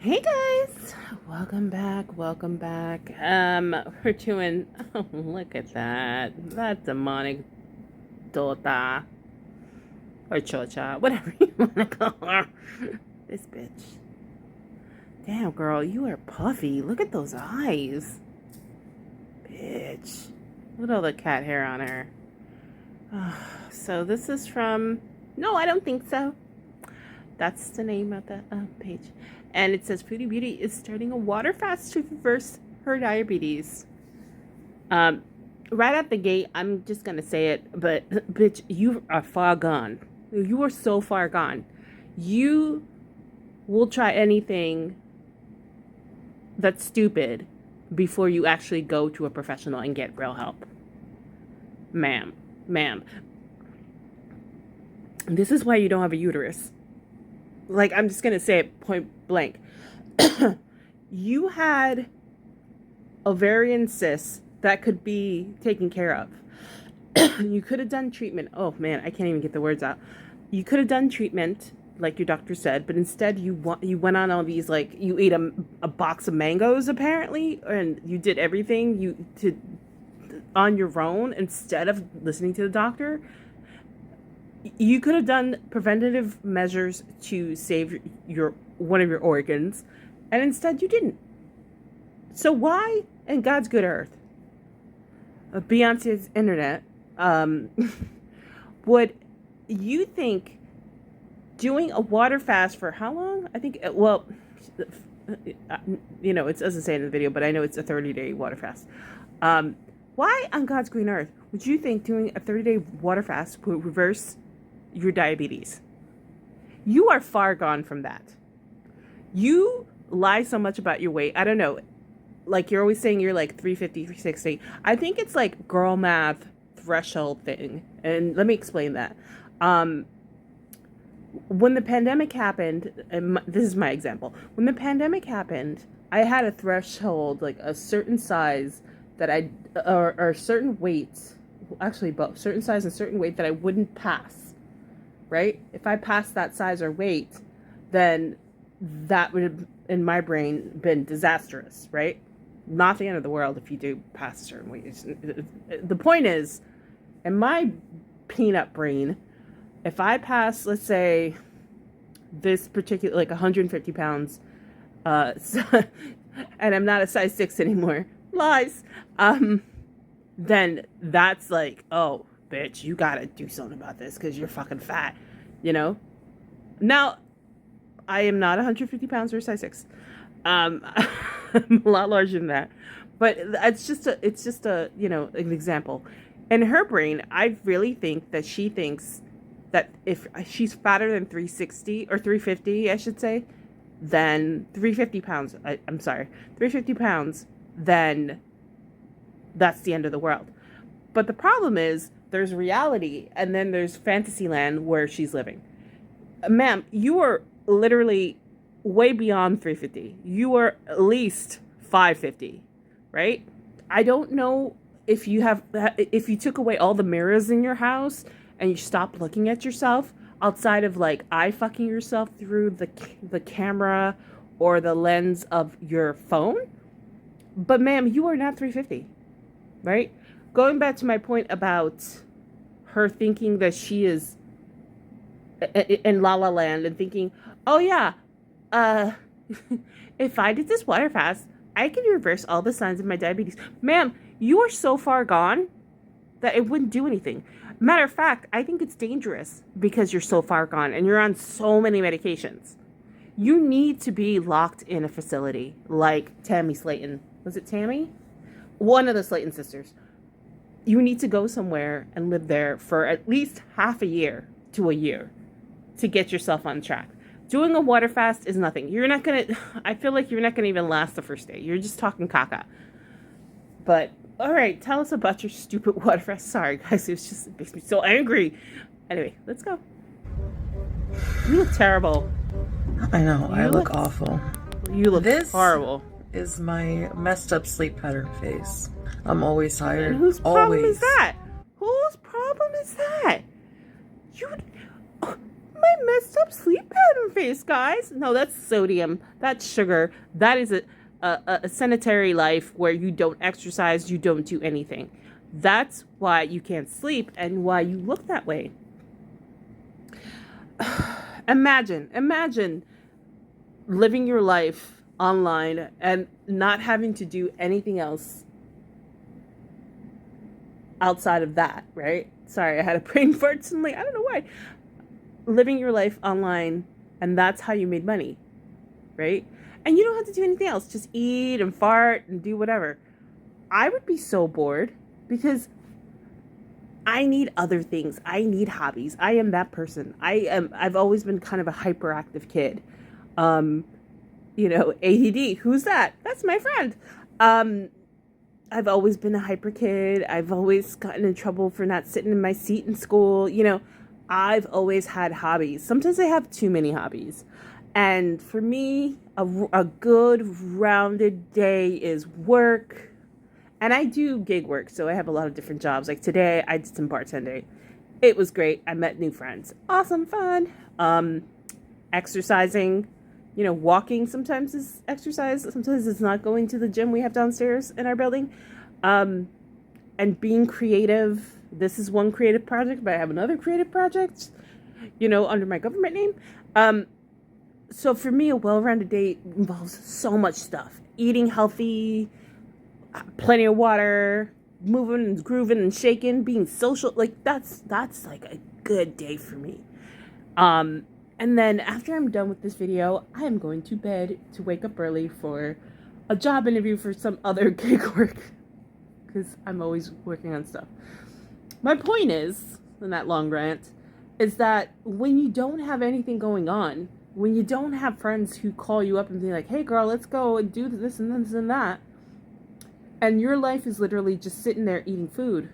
Hey guys, welcome back, welcome back. We're doing, oh, look at that demonic Dota, or Chocha, whatever you want to call her. This bitch. Damn, girl, you are puffy. Look at those eyes. Bitch. Look at all the cat hair on her. So this is from, no, I don't think so. That's the name of the page. And it says Foodie Beauty is starting a water fast to reverse her diabetes. Right out the gate, I'm just going to say it, but bitch, you are far gone. You are so far gone. You will try anything that's stupid before you actually go to a professional and get real help. Ma'am. This is why you don't have a uterus. Like, I'm just going to say it point blank. You had ovarian cysts that could be taken care of. You could have done treatment. Oh, man, I can't even get the words out. You could have done treatment, like your doctor said, but instead you went on all these, like, you ate a box of mangoes, apparently, and you did everything on your own instead of listening to the doctor. You could have done preventative measures to save one of your organs, and instead you didn't. So why, in God's good earth, Beyonce's internet, would you think doing a water fast for how long? I think, well, it doesn't say in the video, but I know it's a 30-day water fast. Why on God's green earth would you think doing a 30-day water fast would reverse your diabetes? You are far gone from that. You lie so much about your weight. I don't know. Like, you're always saying you're like 350, 360. I think it's like girl math threshold thing. And let me explain that. When the pandemic happened, and this is my example. When the pandemic happened, I had a threshold, like a certain size that or certain weights, actually both, certain size and certain weight that I wouldn't pass. Right? If I passed that size or weight, then that would have, in my brain, been disastrous, right? Not the end of the world if you do pass a certain weight. The point is, in my peanut brain, if I pass, let's say, this particular, like 150 pounds, and I'm not a size 6 anymore, lies, then that's like, oh, bitch, you gotta do something about this because you're fucking fat, Now, I am not 150 pounds or a size 6. I'm a lot larger than that. But it's just a an example. In her brain, I really think that she thinks that if she's fatter than 360 or 350, I should say, then 350 pounds, 350 pounds, then that's the end of the world. But the problem is, there's reality, and then there's fantasy land where she's living. Ma'am, you are literally way beyond 350. You are at least 550, right? I don't know if you took away all the mirrors in your house and you stopped looking at yourself outside of like eye fucking yourself through the camera or the lens of your phone. But ma'am, you are not 350, right? Going back to my point about her thinking that she is in La La Land and thinking, oh yeah, if I did this water fast, I can reverse all the signs of my diabetes. Ma'am, you are so far gone that it wouldn't do anything. Matter of fact, I think it's dangerous because you're so far gone and you're on so many medications. You need to be locked in a facility like Tammy Slayton. Was it Tammy? One of the Slayton sisters. You need to go somewhere and live there for at least half a year to a year to get yourself on track. Doing a water fast is nothing. I feel like you're not going to even last the first day. You're just talking caca. But, all right, tell us about your stupid water fast. Sorry, guys, it makes me so angry. Anyway, let's go. You look terrible. I know, I look awful. You look horrible. This is my messed up sleep pattern face. I'm always tired. And whose problem is that? Whose problem is that? my messed up sleep pattern face, guys. No, that's sodium. That's sugar. That is a sedentary life where you don't exercise, you don't do anything. That's why you can't sleep and why you look that way. Imagine living your life online and not having to do anything else outside of that, right? Sorry, I had a brain fart suddenly. I don't know why. Living your life online, and that's how you made money, right? And you don't have to do anything else. Just eat and fart and do whatever. I would be so bored because I need other things. I need hobbies. I am that person. I've always been kind of a hyperactive kid. ADD. Who's that? That's my friend. I've always been a hyper kid. I've always gotten in trouble for not sitting in my seat in school. I've always had hobbies. Sometimes I have too many hobbies. And for me, a good rounded day is work. And I do gig work, so I have a lot of different jobs. Like today, I did some bartending. It was great. I met new friends. Awesome, fun. Exercising. Walking sometimes is exercise. Sometimes it's not going to the gym we have downstairs in our building. And being creative. This is one creative project, but I have another creative project, under my government name. So for me, a well-rounded day involves so much stuff. Eating healthy, plenty of water, moving and grooving and shaking, being social. Like that's like a good day for me. And then after I'm done with this video, I am going to bed to wake up early for a job interview for some other gig work because I'm always working on stuff. My point is, in that long rant, is that when you don't have anything going on, when you don't have friends who call you up and be like, hey girl, let's go and do this and this and that, and your life is literally just sitting there eating food,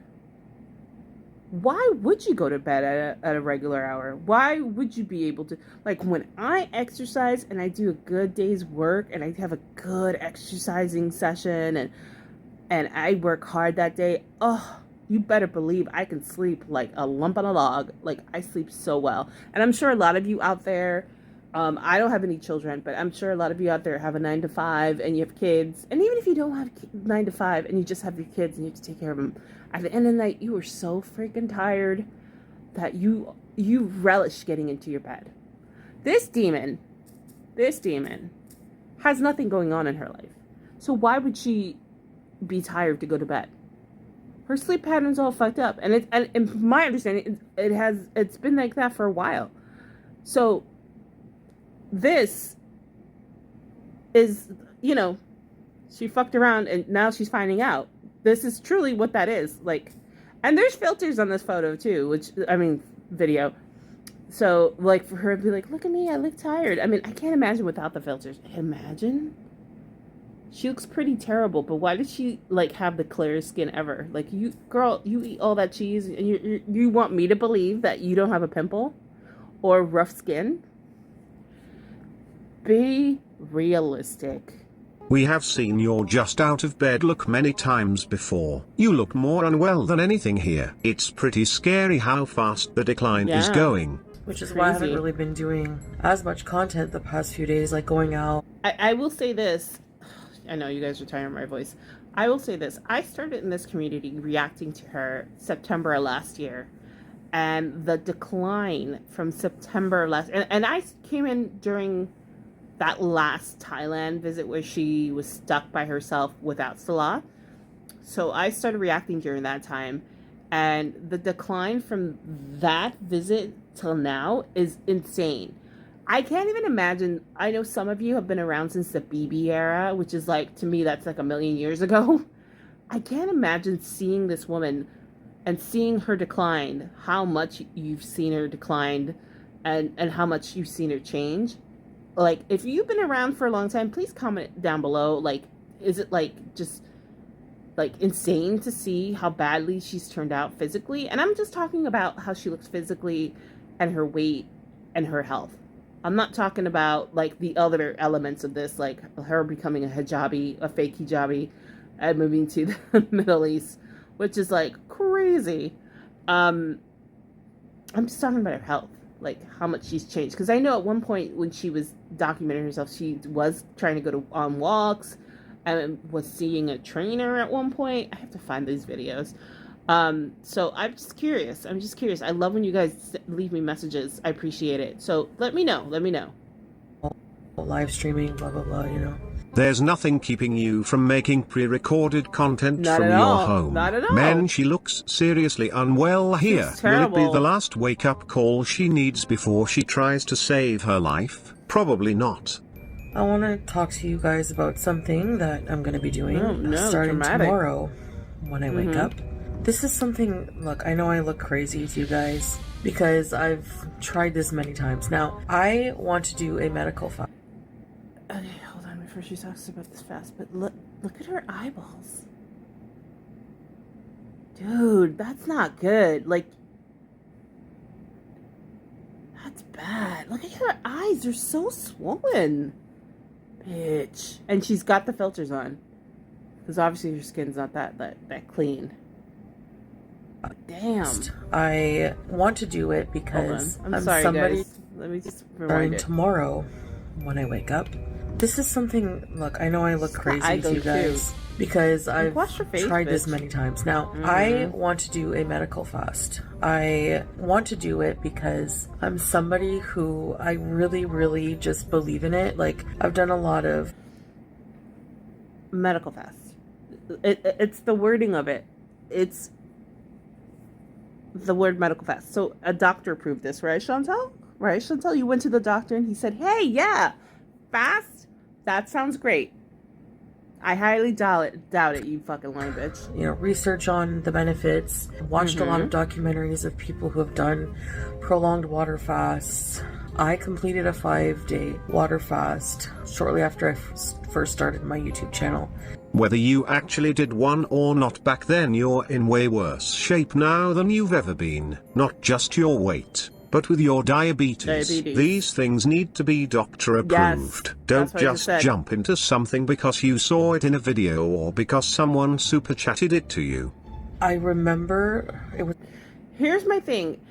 why would you go to bed at a regular hour? Why would you be able to, like when I exercise and I do a good day's work and I have a good exercising session and I work hard that day, you better believe I can sleep like a lump on a log. Like I sleep so well. And I'm sure a lot of you out there, I don't have any children, but I'm sure a lot of you out there have a 9-to-5 and you have kids. And even if you don't have 9-to-5 and you just have your kids and you have to take care of them, at the end of the night, you are so freaking tired that you relish getting into your bed. This demon has nothing going on in her life. So why would she be tired to go to bed? Her sleep pattern's all fucked up. And from my understanding, it's been like that for a while. So this is, she fucked around and now she's finding out. This is truly what that is. Like, and there's filters on this photo too, video. So like for her to be like, look at me, I look tired. I mean, I can't imagine without the filters. Imagine. She looks pretty terrible, but why did she like have the clearest skin ever? Like you eat all that cheese and you want me to believe that you don't have a pimple or rough skin? Be realistic. We have seen your just out of bed look many times before. You look more unwell than anything here. It's pretty scary how fast the decline is going. Which is why I haven't really been doing as much content the past few days, like going out. I will say this. I know you guys are tired of my voice. I will say this. I started in this community reacting to her September last year. And the decline from September and I came in during that last Thailand visit where she was stuck by herself without Salah. So I started reacting during that time. And the decline from that visit till now is insane. I can't even imagine. I know some of you have been around since the BB era, which is like, to me, that's like a million years ago. I can't imagine seeing this woman and seeing her decline, how much you've seen her declined and how much you've seen her change. Like, if you've been around for a long time, please comment down below. Like, is it like just like insane to see how badly she's turned out physically? And I'm just talking about how she looks physically and her weight and her health. I'm not talking about like the other elements of this, like her becoming a hijabi, a fake hijabi, and moving to the Middle East, which is like crazy. I'm just talking about her health. like how much she's changed. Because I know at one point when she was documenting herself, she was trying to go on walks and was seeing a trainer at one point. I have to find these videos. So I'm just curious. I love when you guys leave me messages. I appreciate it. So let me know. Live streaming, blah, blah, blah, you know. There's nothing keeping you from making pre-recorded content Not from at your all. home. Not at all. Men, she looks seriously unwell here. She's Will it be terrible. the last wake-up call she needs before she tries to save her life? Probably not. I want to talk to you guys about something that I'm going to be doing starting dramatic. tomorrow when I wake up. This is something, look, I know I look crazy to you guys because I've tried this many times. Now, I want to do a medical fast. Okay, hold on before she talks about this fast, but look at her eyeballs. Dude, that's not good. Like, that's bad. Look at her eyes. They're so swollen. Bitch. And she's got the filters on. Because obviously her skin's not that clean. Damn. I want to do it because I'm sorry, somebody guys. Let me just starting rewind it. tomorrow when I wake up. This is something, look, I know I look crazy to you guys because I've wash your face, tried this bitch. many times. Now, I want to do a medical fast. I want to do it because I'm somebody who I really, really just believe in it. Like, I've done a lot of Medical fast. It's the wording of it. It's the word medical fast. So a doctor approved this, right, Chantal? Right, Chantal? You went to the doctor and he said, hey, yeah, fast? That sounds great. I highly doubt it, you fucking lying bitch. you know, research on the benefits, watched a lot of documentaries of people who have done prolonged water fasts. I completed a 5-day water fast shortly after I first started my YouTube channel. Whether you actually did one or not back then, you're in way worse shape now than you've ever been. Not just your weight, but with your diabetes. These things need to be doctor approved. Yes, Don't that's what I just said. jump into something because you saw it in a video or because someone super chatted it to you. I remember it was Here's my thing.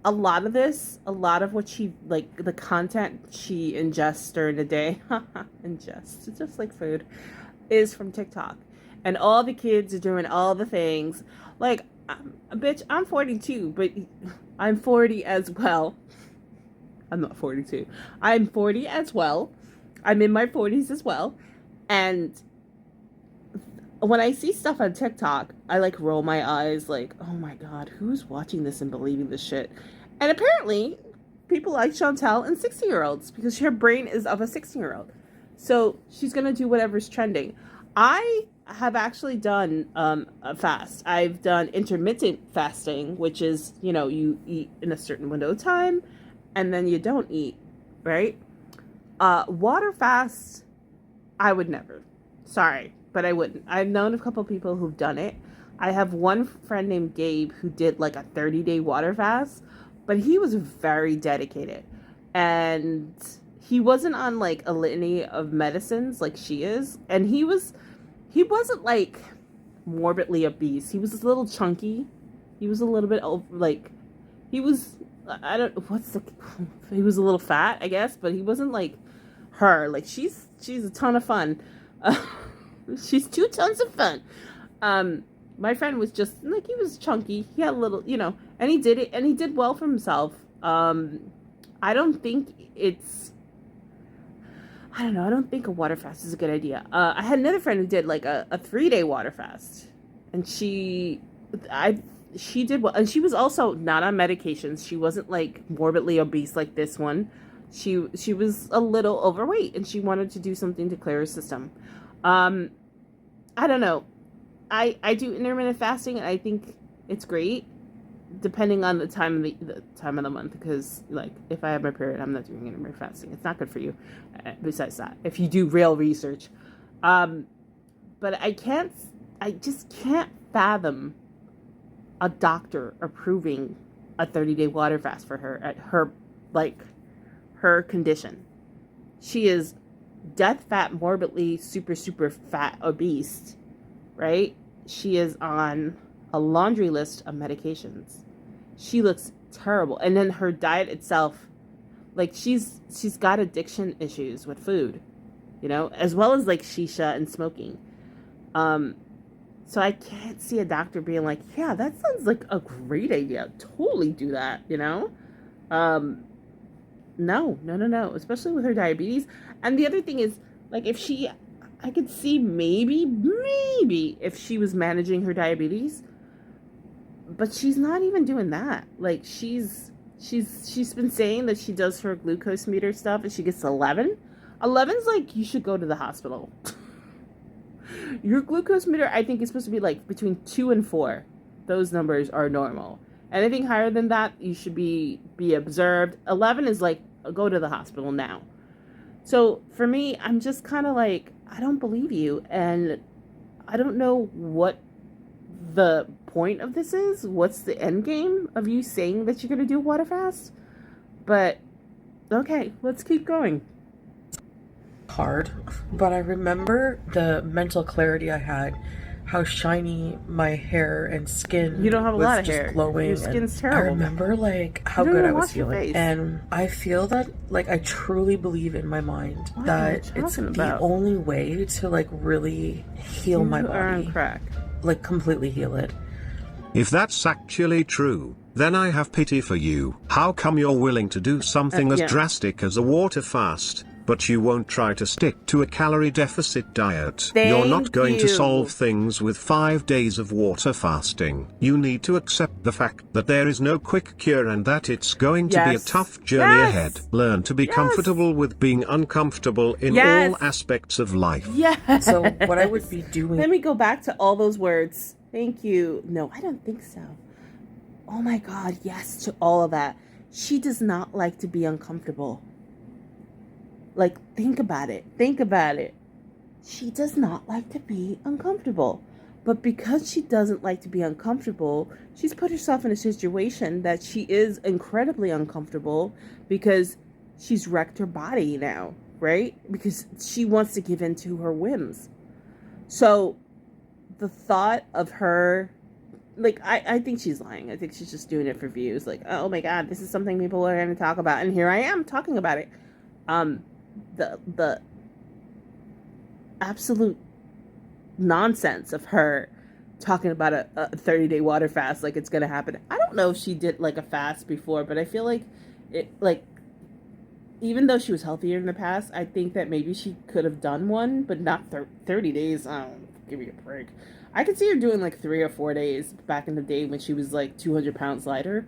A lot of what she, like, the content she ingests during the day, ingests, it's just like food, is from TikTok. And all the kids are doing all the things. Like, bitch, I'm 42, but I'm 40 as well. I'm not 42. I'm 40 as well. I'm in my 40s as well. And when I see stuff on TikTok, I like roll my eyes like, oh my God, who's watching this and believing this shit? And apparently, people like Chantal and 60-year-olds because her brain is of a 16-year-old. So she's going to do whatever's trending. I have actually done a fast. I've done intermittent fasting, which is, you know, you eat in a certain window of time and then you don't eat, right? Water fast, I would never. Sorry, but I wouldn't. I've known a couple people who've done it. I have one friend named Gabe who did like a 30-day water fast, but he was very dedicated. And he wasn't on like a litany of medicines like she is. And he wasn't like morbidly obese. He was a little chunky. He was a little bit like, he was, he was a little fat, I guess, but he wasn't like her. Like she's a ton of fun. She's 2 tons of fun. My friend was just like, he was chunky. He had a little, you know, and he did it and he did well for himself. I don't think a water fast is a good idea. I had another friend who did like a 3-day water fast, and she did well, and she was also not on medications. She wasn't like morbidly obese like this one. She was a little overweight, and she wanted to do something to clear her system. I don't know. I do intermittent fasting, and I think it's great, depending on the time of the month. Because like, if I have my period, I'm not doing intermittent fasting. It's not good for you. Besides that, if you do real research, but I just can't fathom a doctor approving a 30-day water fast for her at her condition. She is death fat, morbidly super fat, obese, right? She is on a laundry list of medications. She looks terrible. And then her diet itself, like she's got addiction issues with food, you know, as well as like shisha and smoking. So I can't see a doctor being like, yeah, that sounds like a great idea. Totally do that, you know? No. Especially with her diabetes. And the other thing is, like, I could see maybe if she was managing her diabetes, but she's not even doing that. Like, she's been saying that she does her glucose meter stuff and she gets 11. 11's like, you should go to the hospital. Your glucose meter, I think, is supposed to be like between 2 and 4. Those numbers are normal. Anything higher than that, you should be observed. 11 is like, go to the hospital now. So for me, I'm just kind of like, I don't believe you. And I don't know what the point of this is. What's the end game of you saying that you're going to do a water fast? But okay, let's keep going. Hard, but I remember the mental clarity I had, how shiny my hair and skin. You don't have a lot of hair. Glowing. Your skin's terrible. I remember like how good I was feeling, and I feel that like I truly believe in my mind that it's the only way to like really heal my body. You are on crack. Like completely heal it. If that's actually true, then I have pity for you. How come you're willing to do something as drastic as a water fast, but you won't try to stick to a calorie deficit diet? You're not going to solve things with 5 days of water fasting. You need to accept the fact that there is no quick cure and that it's going to be a tough journey ahead. Learn to be comfortable with being uncomfortable in all aspects of life. Yes. So what I would be doing... Let me go back to all those words. Thank you. No, I don't think so. Oh my God, yes to all of that. She does not like to be uncomfortable. Like, think about it. Think about it. She does not like to be uncomfortable. But because she doesn't like to be uncomfortable, she's put herself in a situation that she is incredibly uncomfortable because she's wrecked her body now, right? Because she wants to give in to her whims. So the thought of her... Like, I think she's lying. I think she's just doing it for views. Like, oh my God, this is something people are going to talk about. And here I am talking about it. The absolute nonsense of her talking about a 30-day water fast like it's going to happen. I don't know if she did, like, a fast before, but I feel like it, like, even though she was healthier in the past, I think that maybe she could have done one, but not 30 days. I don't give me a break. I could see her doing like 3 or 4 days back in the day when she was like 200 pounds lighter.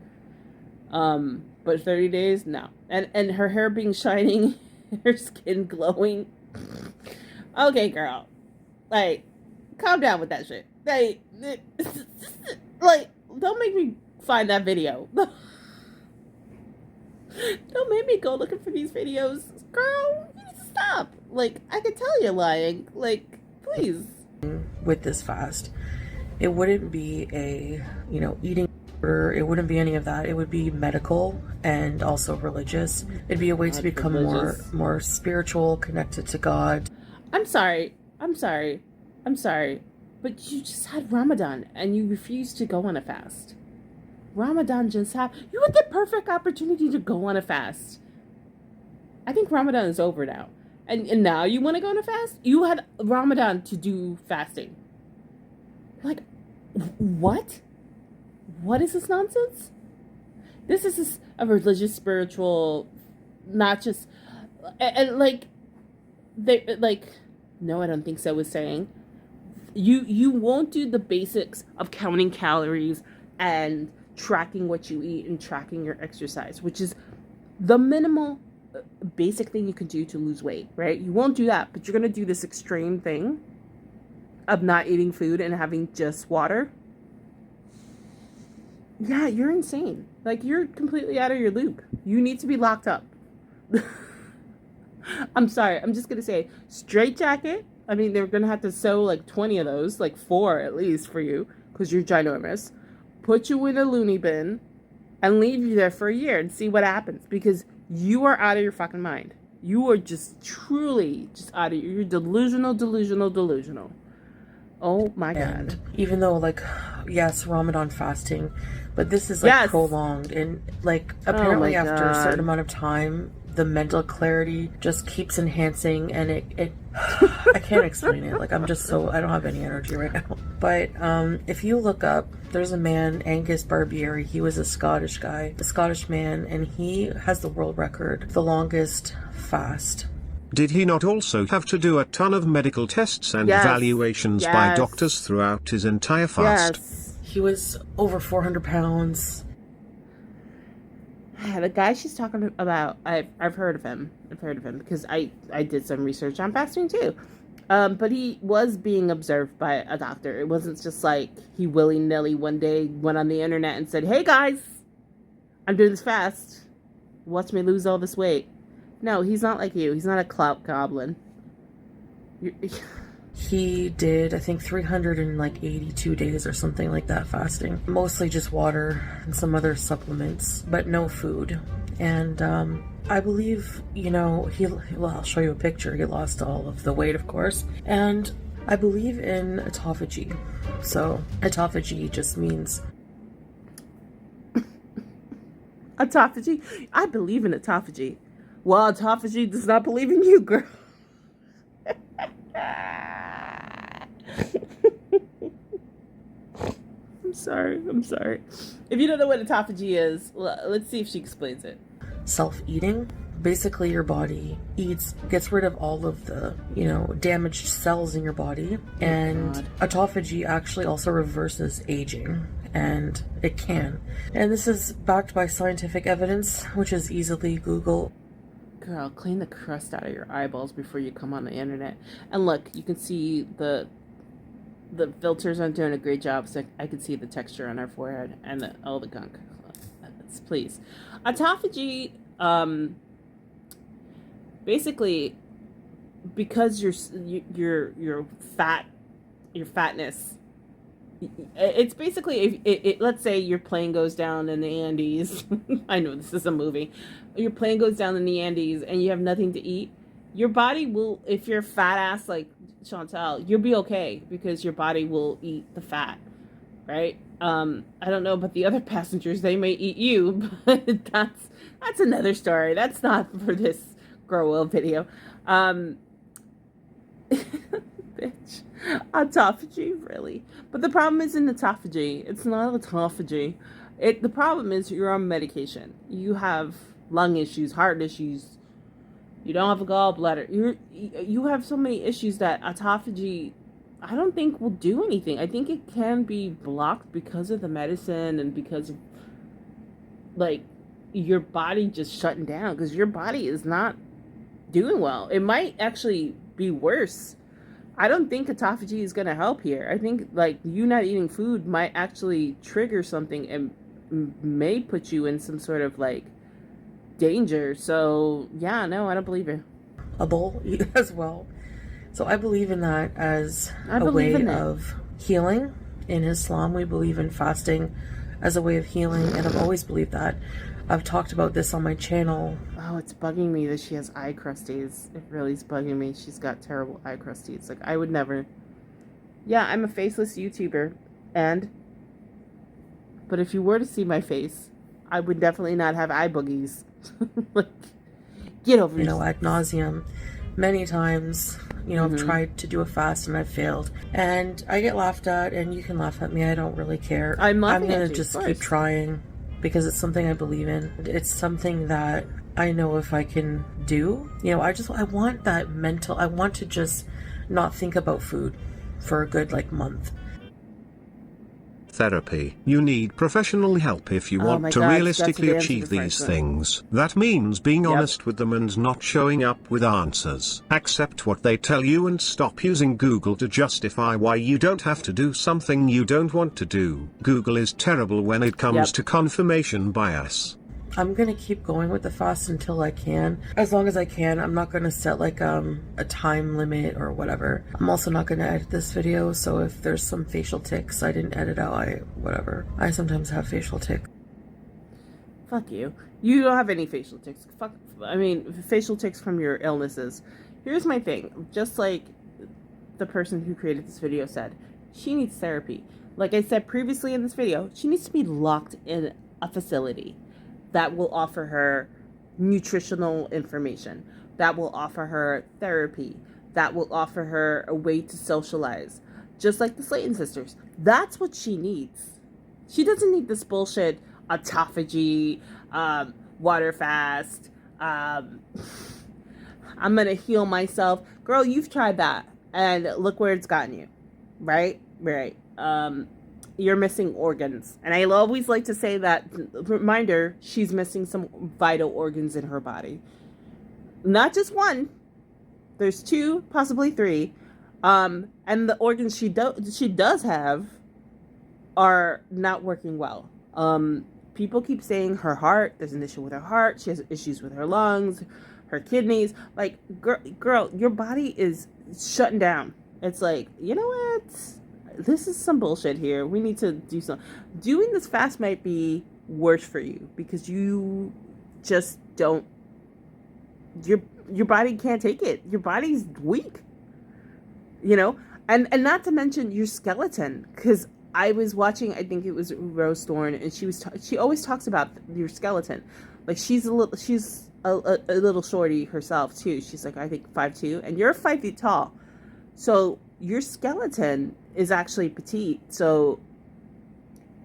But 30 days, no. And her hair being shining, her skin glowing. Okay, girl. Like, calm down with that shit. Like, don't make me find that video. Don't make me go looking for these videos. Girl, you need to stop. Like, I can tell you're lying. Like, please. With this fast, it wouldn't be a, eating order. It wouldn't be any of that. It would be medical and also religious. It'd be a way to become more spiritual, connected to God. I'm sorry, but you just had Ramadan and you refused to go on a fast. Ramadan just happened. You had the perfect opportunity to go on a fast. I think Ramadan is over now. And now you want to go on a fast? You had Ramadan to do fasting. Like, what? What is this nonsense? This is a religious, spiritual, not just... And like, no, I don't think so, was saying. You won't do the basics of counting calories and tracking what you eat and tracking your exercise, which is the minimal basic thing you can do to lose weight, right? You won't do that, but you're going to do this extreme thing of not eating food and having just water. Yeah, you're insane. Like, you're completely out of your loop. You need to be locked up. I'm sorry. I'm just going to say, straight jacket. I mean, they're going to have to sew like 20 of those, like 4 at least for you, because you're ginormous. Put you in a loony bin and leave you there for a year and see what happens, because you are out of your fucking mind. You are just truly just out of... You're delusional. Oh my And God. even though, like, yes, Ramadan fasting, but this is like prolonged, and like apparently after a certain amount of time, the mental clarity just keeps enhancing, and it I can't explain it. Like, I'm just so, I don't have any energy right now. But if you look up, there's a man, Angus Barbieri. He was a Scottish guy, a Scottish man, and he has the world record, the longest fast. Did he not also have to do a ton of medical tests and evaluations by doctors throughout his entire fast? Yes. He was over 400 pounds. The guy she's talking about, I've heard of him. I've heard of him because I did some research on fasting too. But he was being observed by a doctor. It wasn't just like he willy-nilly one day went on the internet and said, "Hey guys, I'm doing this fast. Watch me lose all this weight." No, he's not like you. He's not a clout goblin. He did, I think, 382 days or something like that fasting. Mostly just water and some other supplements, but no food. And I believe, you know, well, I'll show you a picture. He lost all of the weight, of course. And I believe in autophagy. So autophagy just means... Autophagy? I believe in autophagy. Well, autophagy does not believe in you, girl. I'm sorry. If you don't know what autophagy is, let's see if she explains it. Self-eating. Basically, your body gets rid of all of the, you know, damaged cells in your body. And autophagy actually also reverses aging. And it can. And this is backed by scientific evidence, which is easily Google. Girl, clean the crust out of your eyeballs before you come on the internet. And look, you can see the filters aren't doing a great job, so I can see the texture on our forehead and all the gunk. Please. Autophagy, basically, because your fatness, it's basically, if let's say your plane goes down in the Andes. I know this is a movie. Your plane goes down in the Andes and you have nothing to eat. Your body will, if you're fat ass like Chantal, you'll be okay because your body will eat the fat, right? I don't know about the other passengers; they may eat you, but that's another story. That's not for this grow oil video. Bitch. Autophagy, really. But the problem isn't autophagy. It's not autophagy. The problem is you're on medication. You have lung issues, heart issues. You don't have a gallbladder. You have so many issues that autophagy, I don't think will do anything. I think it can be blocked because of the medicine and because of, like, your body just shutting down because your body is not doing well. It might actually be worse. I don't think autophagy is going to help here. I think, like, you not eating food might actually trigger something and may put you in some sort of, like, danger. So, yeah, no, I don't believe it. A bowl as well. So I believe in that as a way of healing. In Islam, we believe in fasting as a way of healing, and I've always believed that. I've talked about this on my channel. Oh, it's bugging me that she has eye crusties. It really is bugging me. She's got terrible eye crusties. Like, I would never. Yeah, I'm a faceless YouTuber, but if you were to see my face, I would definitely not have eye boogies. Like, get over yourself. You know, ad nauseum. Many times, you know, I've tried to do a fast and I've failed. And I get laughed at, and you can laugh at me. I don't really care. I'm going to just keep trying because it's something I believe in. It's something that I know if I can do. You know, I want that mental, I want to just not think about food for a good, like, month. Therapy. You need professional help if you want to realistically achieve these things. That means being honest with them and not showing up with answers. Accept what they tell you and stop using Google to justify why you don't have to do something you don't want to do. Google is terrible when it comes to confirmation bias. I'm going to keep going with the fast until I can. As long as I can. I'm not going to set like a time limit or whatever. I'm also not going to edit this video, so if there's some facial tics I didn't edit out, whatever. I sometimes have facial tics. Fuck you. You don't have any facial tics. Facial tics from your illnesses. Here's my thing. Just like the person who created this video said, She needs therapy. Like I said previously in this video, she needs to be locked in a facility that will offer her nutritional information, that will offer her therapy, that will offer her a way to socialize, just like the Slayton sisters. That's what she needs. She doesn't need this bullshit autophagy, water fast, I'm gonna heal myself. Girl, you've tried that, and look where it's gotten you. Right? You're missing organs. And I always like to say that, reminder, she's missing some vital organs in her body. Not just one. There's 2, possibly 3. And the organs she does have are not working well. People keep saying her heart, there's an issue with her heart, she has issues with her lungs, her kidneys. Like, girl, your body is shutting down. It's like, you know what? This is some bullshit here. We need to do something. Doing this fast might be worse for you because you just don't, your body can't take it. Your body's weak, you know? And not to mention your skeleton, because I was watching, I think it was Rose Thorne, and she always talks about your skeleton. Like, she's a little shorty herself too. She's like, I think 5'2", and you're 5 feet tall. So your skeleton is actually petite. So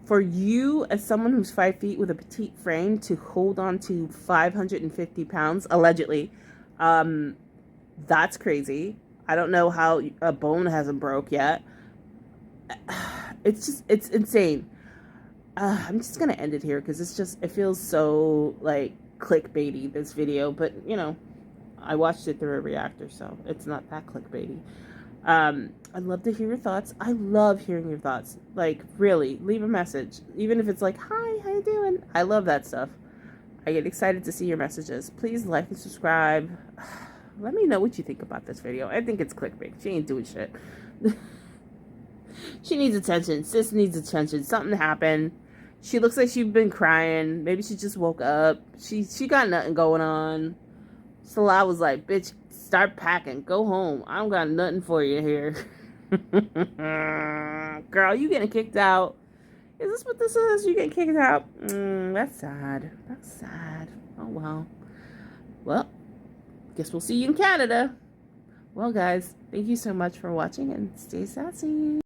for you, as someone who's 5 feet with a petite frame, to hold on to 550 pounds, allegedly, that's crazy. I don't know how a bone hasn't broke yet. It's insane. I'm just going to end it here because it feels so, like, clickbaity, this video. But, you know, I watched it through a reactor, so it's not that clickbaity. I'd love to hear your thoughts. I love hearing your thoughts. Like, really, leave a message. Even if it's like, hi, how you doing? I love that stuff. I get excited to see your messages. Please like and subscribe. Let me know what you think about this video. I think it's clickbait. She ain't doing shit. She needs attention. Sis needs attention. Something happened. She looks like she's been crying. Maybe she just woke up. She got nothing going on. Salah was like, bitch, start packing. Go home. I don't got nothing for you here. Girl, you getting kicked out. Is this what this is? You getting kicked out? That's sad. That's sad. Oh, well. Well, guess we'll see you in Canada. Well, guys, thank you so much for watching and stay sassy.